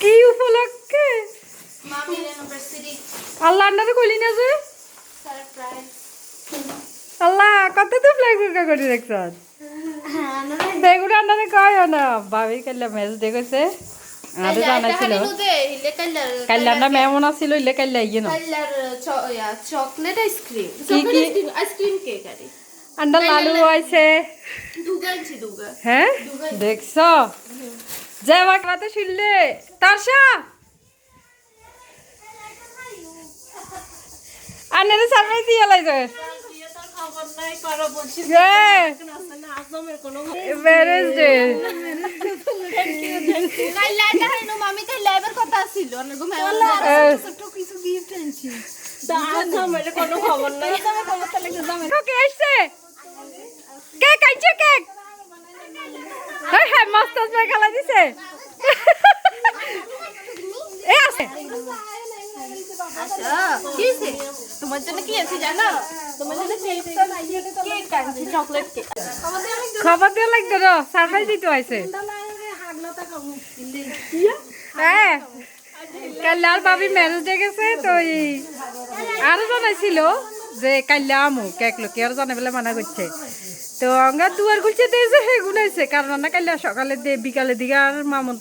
কি উপলক্ষে আল্লাহ আন্ডারে কইলি না যে আল্লাহ কত তো ফ্ল্যাগ করে দেখছ বেগুন আন্ডারে কয় না ভাবি কাল্লা ম্যাচ দেখেছে আরে জানাইছিল কাল্লান্ডা মেমন আছিল ইলে কাল্লা ইয়ে না চকলেট আইসক্রিম আইসক্রিম কেক আরে আন্ডা লালু আইছে দুগাইছি দুগা হ্যাঁ দেখছো যাবা কাতে শুনলে তারশা আন্নারে সারপ্রাইজ দিয়ে লাইছে খবর নাই করো বলছি না আজমের কোনো ম্যারেজ ডে নাই লাইটা হাইনো মামি তাই লাইভের কথা ছিল অনেক ঘুমায় ছোট কিছু গিফট আনছি দা আজমের কোনো খবর নাই তুমি খবর তাহলে জামাই কে আসছে কেক আইছে কেক হ্যাঁ হ্যাঁ মস্ত মস্ত খেলা দিছে এ আছে আচ্ছা কিছে তোমার জন্য কি আছে জানো তোমার জন্য কেক আনছি চকলেট কেক খবর দিয়ে লাগতো না সারপ্রাইজ দিতে আইছে হ্যাঁ কাল্লার ভাবি ম্যারেজ ডে গেছে তো আরো জানাইছিল যে কাল্লা আমু কেক লোকে আর জানাই বলে মানা করছে তো আমরা দুয়ার খুলছে দিয়েছে সেগুলো হয়েছে কারণ না কাল্লা সকালে দিয়ে বিকালের দিকে আর মামুন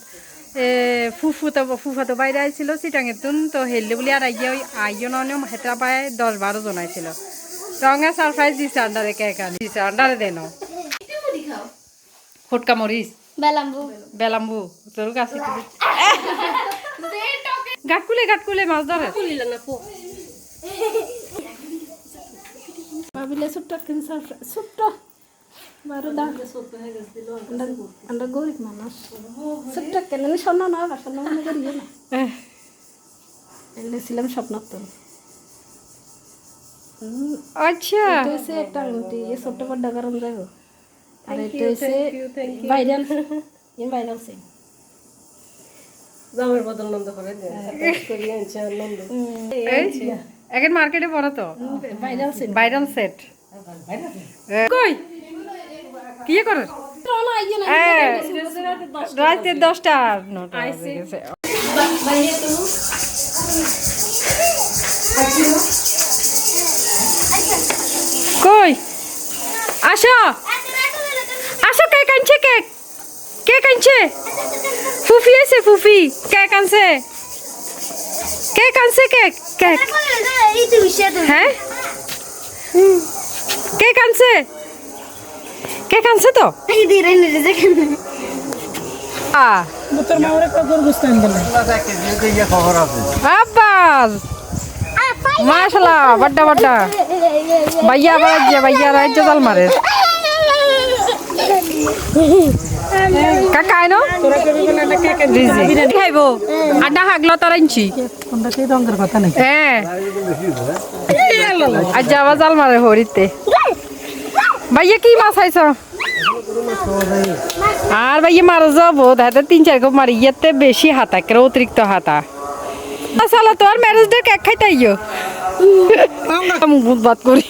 ফুফা তো বাইরে আইছিল চিটাঙের তুন তো হেললে বলে আর আইয় নয় হেতরা পায় 10-12 জন আইছিল তো আমরা সারপ্রাইজ দিছে আন্ডারে কেক আনি দিছে আন্ডারে দেন ফুটকা মরিচ বেলাম্বু তোর কাছে গাটকুলে মাছ ধরে ভাবিলে ছোট্ট ছোট্ট আমরা গরিব মানুষ ছোট্ট কেন স্বর্ণ না স্বর্ণ মনে করিও না এনেছিলাম স্বপ্ন তো আচ্ছা হচ্ছে একটা আংটি এই ছোট্ট বড় কারণ যাবো আর এটা হচ্ছে ভাইরাল ভাইরাল সিং জামের বদল নন্দ করে এখন মার্কেটে পড়া তো ভাইরাল সেট কই কি করে রাতে 10টা নটা গেছে কই আসো আসো কেক আনছে কেক আনছে ফুফি আছে ফুফি কেক আনছে কেক হ্যাঁ কেক আনছে তো আব্বাস মাশাআল্লাহ বড় ভাইয়া রাজ্য জাল মারে কাকা আইনো বিরিয়ানি খাইবো আড্ডা হাগলো তার আনছি হ্যাঁ আজ যাবা জাল মারে হরিতে ভাইয়া কি মাছ আইছ আর ভাইয়া মারা যাবো দাদা 3-4 কোপ মারি ইয়েতে বেশি হাতা কেন অতিরিক্ত হাতা সালা তোর ম্যারেজ ডে কেক খাইতে আইও মুখ বাদ করি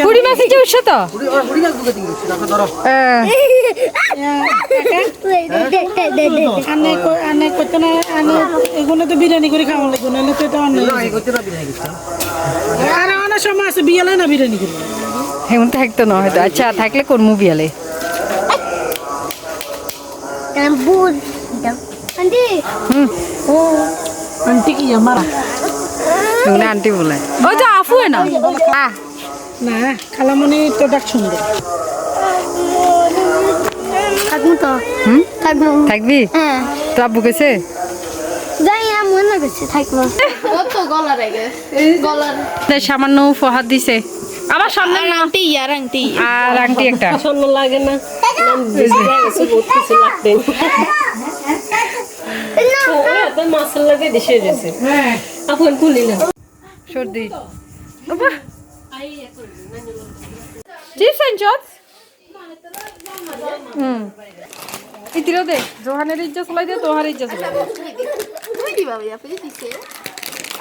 পুরি মাছ কি উঠছে তো এগুলো তো বিরিয়ানি করে খাওয়া লাগবে নাহলে তো এটা অনেক সময় আছে বিয়ালে না বিরিয়ানি করে হেমন থাকতো না হয়তো আচ্ছা থাকলে কোন মুভি আলে আন্টি কি আমারা না আন্টি বলে ও তো আফু না না খালামণি তো ডাক শুনবে থাকবো তো থাকবি তো আব্বু গেছে যাই মনে করছে থাকবো কত গলা রেগে সামান্য উপহার দিছে আবার সামনে আংটি আর আংটি একটা পছন্দ লাগে না বহুত কিছু লাগবে মাসাল লাগে দেশে গেছে আপন খুলি না সর্দি চিপস আনছত ইতিরো দে জোহানের ইজ্জত চলাই দে তোহার ইজ্জত চলাই দে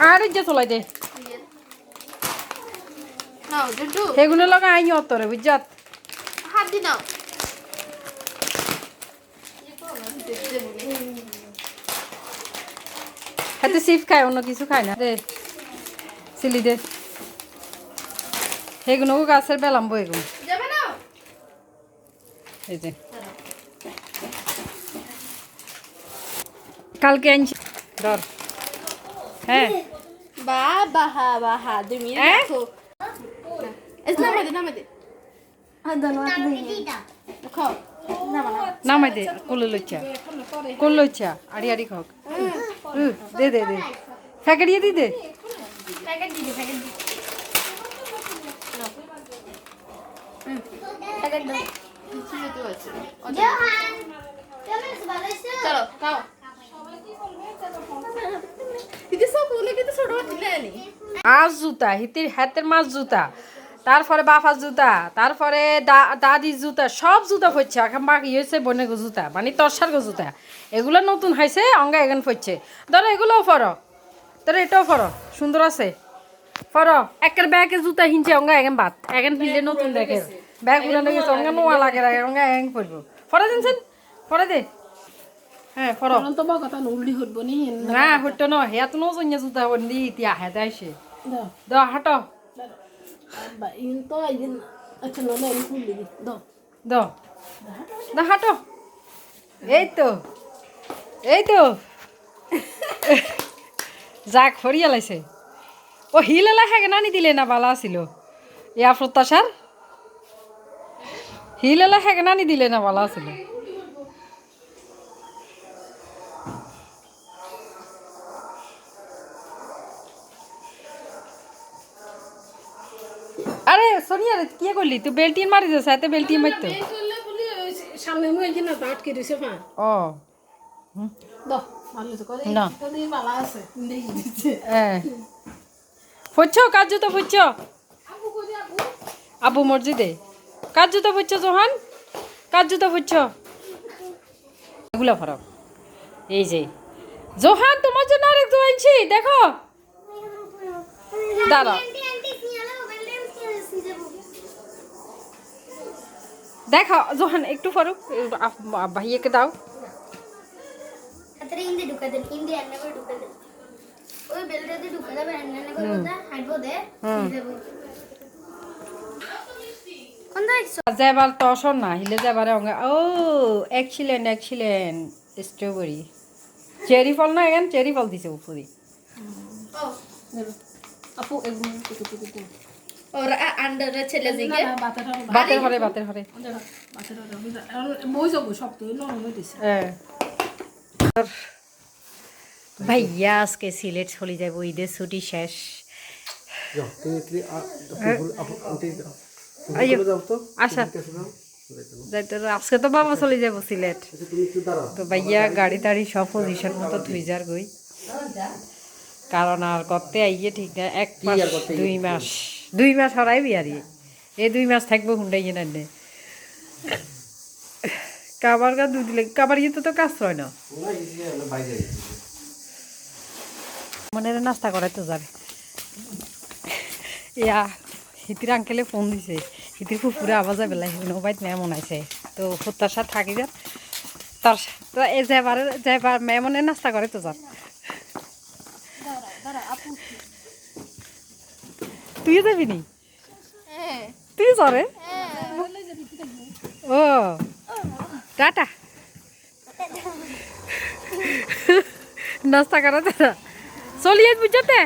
আর ইজ্জত চলাই দে সেগুলো লগা আইনি অতরে বুঝছত হাত দি নাও হাতে চিপস খায় অন্য কিছু খায় না দে চিলি দে সেগুলো গাছের বেলামবো এগুলো যাবে না এই যে কালকে আনছি ধর হ্যাঁ বাহা বাহা তুমি দেখো নামাই দে খাও নামাই দে কোল লইছা আড়ি আড়ি খাওক দে দে দে ফ্যাকেটিয়ে দি দে প্যাকেট দিদি প্যাকেট দাও চলো খাও দিদি সব বলে কিন্তু ছোট দিলে আনি আজ জুতা হিতির হাতের মাছ জুতা তারপরে বাফার জুতা তারপরে দাদির জুতা সব জুতা ফচ্ছে এখন বাকি হয়েছে বনে গো জুতা মানে তরসার গো জুতা এগুলো নতুন হয়েছে অঙ্গা এখান ফচ্ছে ধরো এগুলোও ফরো তোর এটাও ফরো সুন্দর আছে ফরো একের ব্যাগে জুতা হিনছে অঙ্গা এখন বাদ এখন ফিরলে নতুন দেখে ব্যাগ উড়ানো গেছে অঙ্গা নোয়া লাগে অঙ্গা এখন পড়বো ফরা দিনছেন ফরা দে হ্যাঁ ফরো তো বা কথা উল্লি হইব নি না হইতো ন হেয়া তো নজন্য জুতা বন্দি ইতিয়া হেতে আইসে দাও দ হাঁটো বা ইন তো আইদিন আচ্ছা নলে আমি খুললি দি দাও দাও না হাঁটো এই তো যাক হরিয়া লাইছে ও হিল এলা হেগে নানি দিলে না বালা আছিল ইয়া প্রত্যাশার হিল এলা হেগে নানি দিলে না বালা আছিল আরে সোনিয়া রে কি করলি তুই বেলটিন মারি দে সাথে বেলটিন মারতো সামনে মুই যে না দাঁত কে দিছে পা ও দাও ভালো তো করে না তো দিন ভালো আছে নেই দিছে ফুচ্ছো কাজু তো ফুচ্ছো আপু কই দে আপু আবু মসজিদে কাজু তো ফুচ্ছো জোহান কাজু তো ফুচ্ছো এগুলা ফরক এই যে জোহান তোমার জন্য আরেক জোয়াইছি দেখো দাঁড়াও দেখো জোহান একটু ফরক ভাইয়াকে দাও अतरे हिंदी ढुका दे हिंदी अन्य को ढुका दे ओए बेल दे ढुका दे अन्य ने को बोलता हाइडबो दे देबो কোন দেখছ যাবার তো অসর না হিলে যাবারে অঙ্গা ও এক্সিলেন্ট স্ট্রবেরি চেরি ফল না এখন চেরি ফল দিছে উপরে ও আপু এগুলো টুকু ওর আন্ডার ছেলে দিকে বাতের ঘরে মই যাব সব তো নরম হয়ে দিছে ভাইয়া আজকে সিলেট চলে যাব ঈদের ছুটি শেষ আচ্ছা যাইতে আজকে তো বাবা চলে যাব সিলেট তো ভাইয়া গাড়ি টাড়ি সব পজিশন মতো থুই যার গই কারণ আর করতে আইয়ে ঠিক না 1 মাস 2 মাস হরাই বিয়ারি এই 2 মাস থাকবো হুন্ডাই না নে কাবার গা দুধ দিলে কাবার ইয়ে তো কাজ হয় না মনে নাস্তা করাই তো যাবে ইয়া হিতির আঙ্কেলে ফোন দিছে হিতির ফুপুরে আওয়াজ বেলা নবাইত মেমন আইছে তো ফুতার সাথে থাকি যান তার তো এ যাবার মেমনে নাস্তা করে তো যান তুই যাবি নি তুই চরে ও টাটা নাস্তা করা চলিয়ে বুঝতে